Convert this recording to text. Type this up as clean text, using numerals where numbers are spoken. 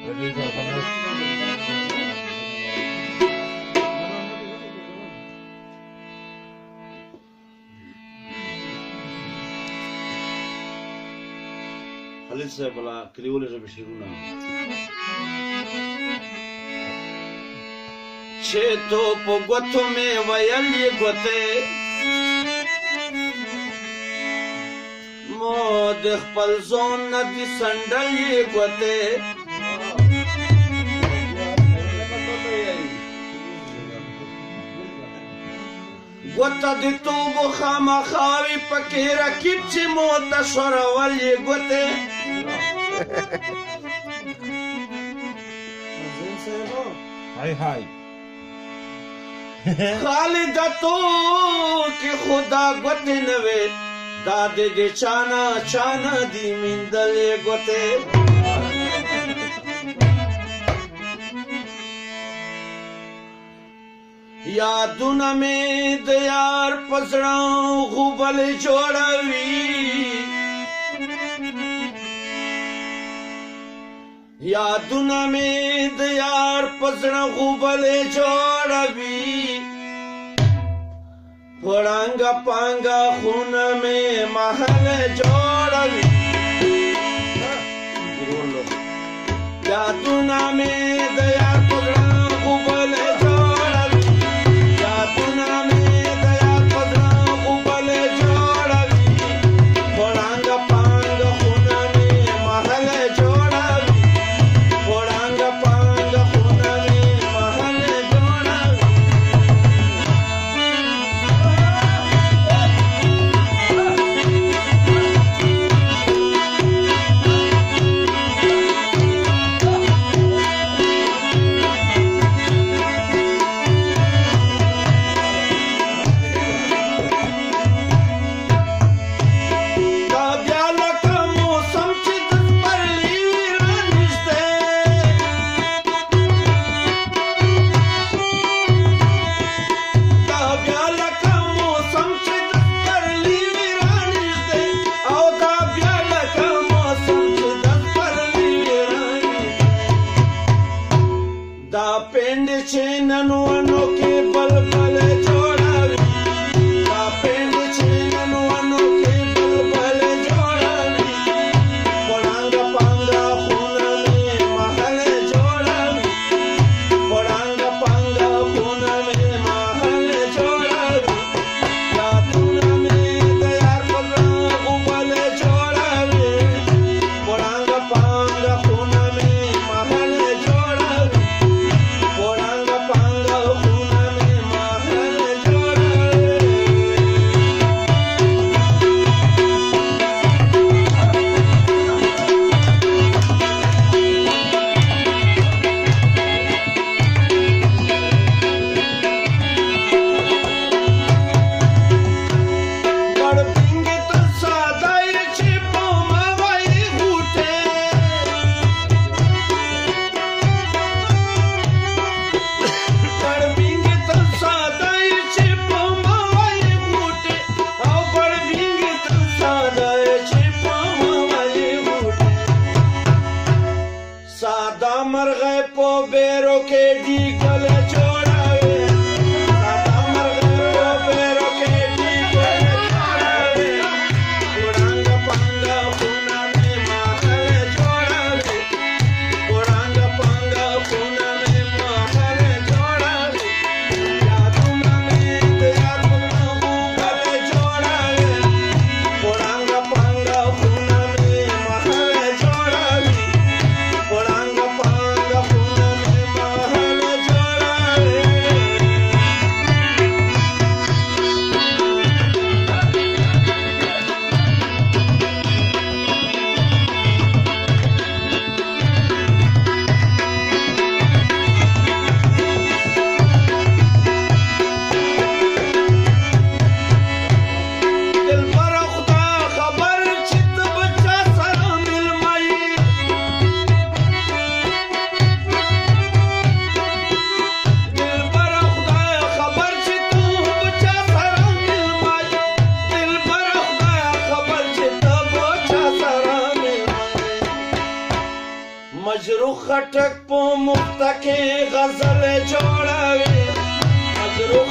خالد صاحب بلا کلیوله ژبې شعرونه چې تو په ګوتو مې ویل یې ګوتې مو د خپل ځان نه دي سنډل یې ګوتې ګوته د توبو خامخاوي پکې رقیب چې مو ته شورول یې ګوتې हाय हाय خالد تو कि खुदा गोते नवे दादे दे चाना दी मिंदले गोते यादुना में दयार पसड़ा गुबल जोड़वी यादुना में दयार पसड़ा गुबल जोड़वी पड़ांगा पांगा खून में महल जोड़वी यादुना में दयार पसड़ा गुबल जोड़वी यादुना में दयार पसड़ा गुबल जोड़वी पड़ांगा पांगा खून में महल जोड़वी पड़ांगा पांगा खून में महल जोड़वी Da pendice nanu anoke bal bal jodavi da pendice nanu anoke bal bal jodavi podanga panga khuna me mahal jodavi podanga panga khuna me mahal jodavi ya tuna me dayar padra ubal jodavi podanga panga khuna me mahal jodavi Poranga panga khuna me mahal Garbinge to sadai chipo mawai hute Garbinge to sadai chipo mawai hute Au garbinge to sadai chipo mawai hute Sada margai po bero ke di gale chorave Sada margai po bero ke di gale chorave Puranga panga khuna me mahal chorave Puranga panga khuna me mahal chorave Yaduna me dayar panga gubal chorave Puranga panga khuna me mahal chorave Puranga panga khuna me mahal chorave مجروح خټک په مخته کې غزل جوړوي مجروح